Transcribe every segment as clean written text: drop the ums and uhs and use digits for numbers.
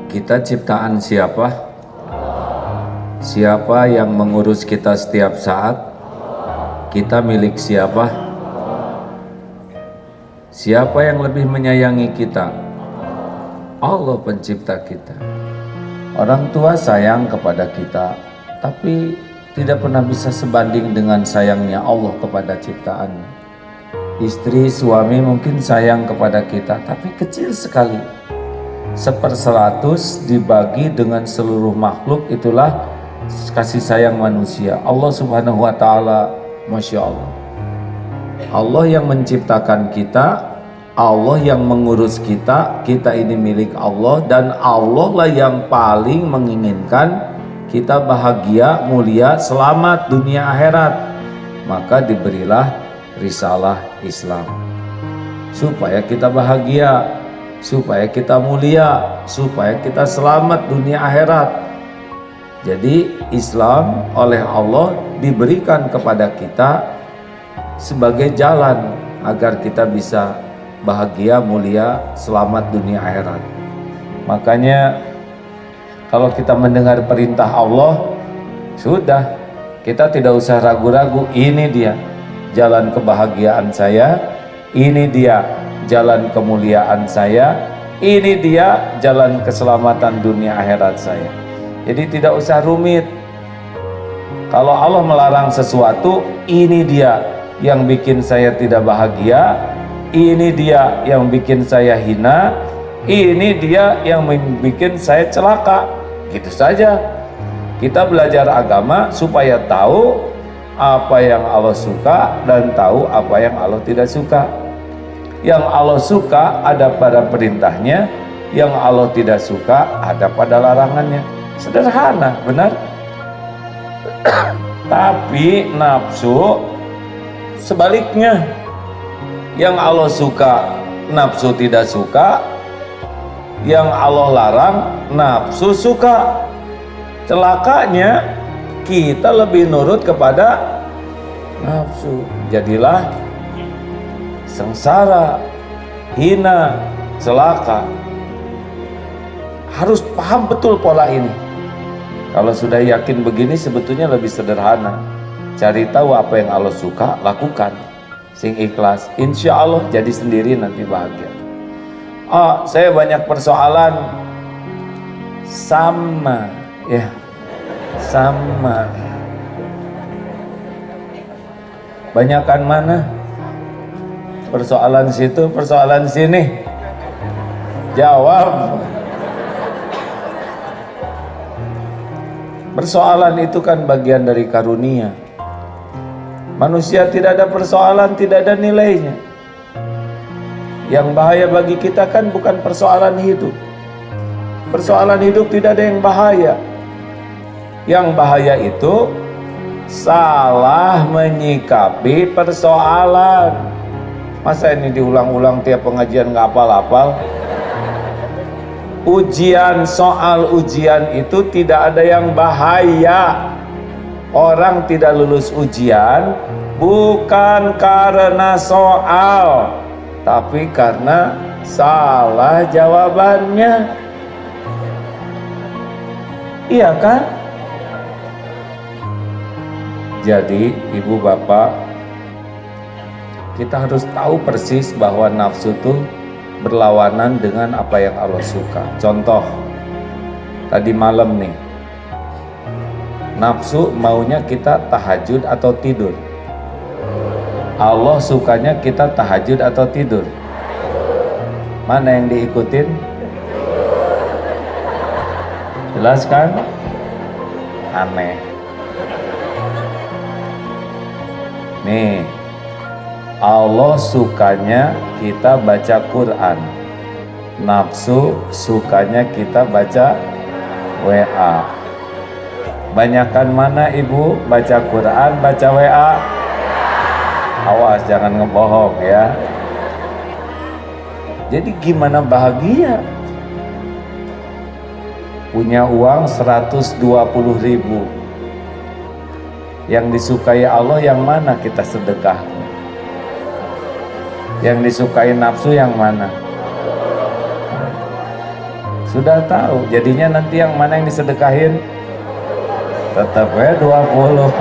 Kita ciptaan siapa? Siapa yang mengurus kita setiap saat? Kita milik siapa? Siapa yang lebih menyayangi kita? Allah pencipta kita. Orang tua sayang kepada kita, tapi tidak pernah bisa sebanding dengan sayangnya Allah kepada ciptaannya. Istri, suami mungkin sayang kepada kita, tapi kecil sekali. 1/100 dibagi dengan seluruh makhluk, itulah kasih sayang manusia. Allah subhanahu wa ta'ala, Masya Allah. Allah yang menciptakan kita, Allah yang mengurus kita, kita ini milik Allah, dan Allah lah yang paling menginginkan kita bahagia, mulia, selamat dunia akhirat. Maka diberilah risalah Islam supaya kita bahagia, supaya kita mulia, supaya kita selamat dunia akhirat. Jadi Islam oleh Allah diberikan kepada kita sebagai jalan agar kita bisa bahagia, mulia, selamat dunia akhirat. Makanya kalau kita mendengar perintah Allah, sudah, kita tidak usah ragu-ragu. Ini dia jalan kebahagiaan saya, ini dia jalan kemuliaan saya, ini dia jalan keselamatan dunia akhirat saya. Jadi tidak usah rumit. Kalau Allah melarang sesuatu, ini dia yang bikin saya tidak bahagia, ini dia yang bikin saya hina, ini dia yang bikin saya celaka. Gitu saja. Kita belajar agama supaya tahu apa yang Allah suka dan tahu apa yang Allah tidak suka. Yang Allah suka ada pada perintahnya, yang Allah tidak suka ada pada larangannya. Sederhana, benar? Tapi nafsu sebaliknya, yang Allah suka nafsu tidak suka, yang Allah larang nafsu suka. Celakanya kita lebih nurut kepada nafsu, jadilah sengsara, hina, celaka. Harus paham betul pola ini. Kalau sudah yakin begini, sebetulnya lebih sederhana. Cari tahu apa yang Allah suka, lakukan. Sing ikhlas, insya Allah jadi sendiri nanti bahagia. Oh, saya banyak persoalan. Sama, ya, sama. Banyakan mana? Persoalan situ, persoalan sini. Jawab. Persoalan itu kan bagian dari karunia. Manusia tidak ada persoalan, tidak ada nilainya. Yang bahaya bagi kita kan bukan persoalan hidup. Persoalan hidup tidak ada yang bahaya. Yang bahaya itu salah menyikapi persoalan. Masa ini diulang-ulang tiap pengajian nggak hafal-hafal? Ujian, soal ujian itu tidak ada yang bahaya. Orang tidak lulus ujian bukan karena soal, tapi karena salah jawabannya. Iya kan? Jadi ibu bapak, kita harus tahu persis bahwa nafsu itu berlawanan dengan apa yang Allah suka. Contoh, tadi malam nih, nafsu maunya kita tahajud atau tidur. Allah sukanya kita tahajud atau tidur. Mana yang diikutin? Jelas kan? Aneh. Nih, Allah sukanya kita baca Quran, nafsu sukanya kita baca WA. Banyakan mana ibu baca Quran, baca WA? Awas jangan ngebohong ya. Jadi gimana bahagia? Punya uang 120.000, yang disukai Allah yang mana kita sedekah? Yang disukai nafsu yang mana? Sudah tahu, jadinya nanti yang mana yang disedekahin? Tetap 20.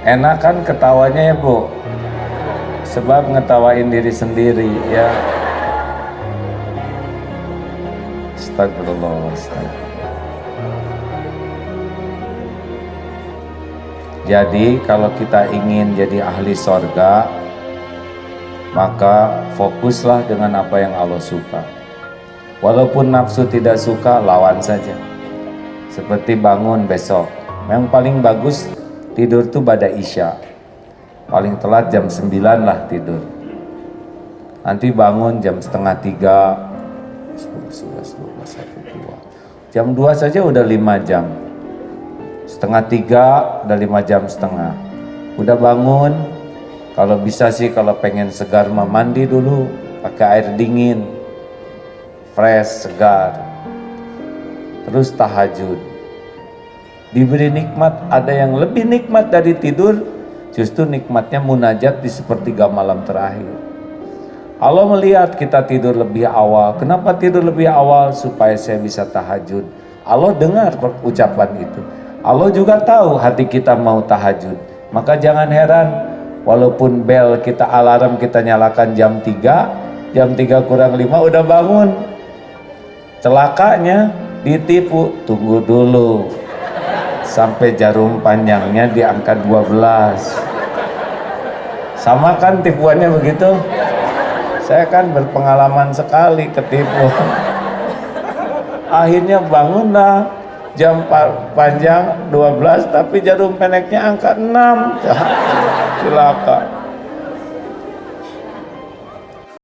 Enak kan ketawanya ya Bu? Sebab ngetawain diri sendiri ya. Astagfirullah, astagfirullah. Jadi kalau kita ingin jadi ahli sorga, maka fokuslah dengan apa yang Allah suka. Walaupun nafsu tidak suka, lawan saja. Seperti bangun besok, yang paling bagus tidur tuh pada Isya. Paling telat jam 9 lah tidur. Nanti bangun jam setengah 3, 10, 11, 12, 1, 2. Jam 2 saja udah 5 jam. Setengah 3 udah 5 jam setengah. Udah bangun, kalau bisa sih kalau pengen segar mandi dulu pakai air dingin, fresh, segar. Terus tahajud. Diberi nikmat, ada yang lebih nikmat dari tidur, justru nikmatnya munajat di sepertiga malam terakhir. Allah melihat kita tidur lebih awal. Kenapa tidur lebih awal? Supaya saya bisa tahajud. Allah dengar ucapan itu. Allah juga tahu hati kita mau tahajud. Maka jangan heran, walaupun bel kita, alarm kita nyalakan jam 3, jam 3 kurang 5 udah bangun. Celakanya ditipu, tunggu dulu sampai jarum panjangnya di angka 12. Sama kan tipuannya begitu? Saya kan berpengalaman sekali ketipu. Akhirnya bangun dah jam panjang 12 tapi jarum pendeknya angka 6. Celaka.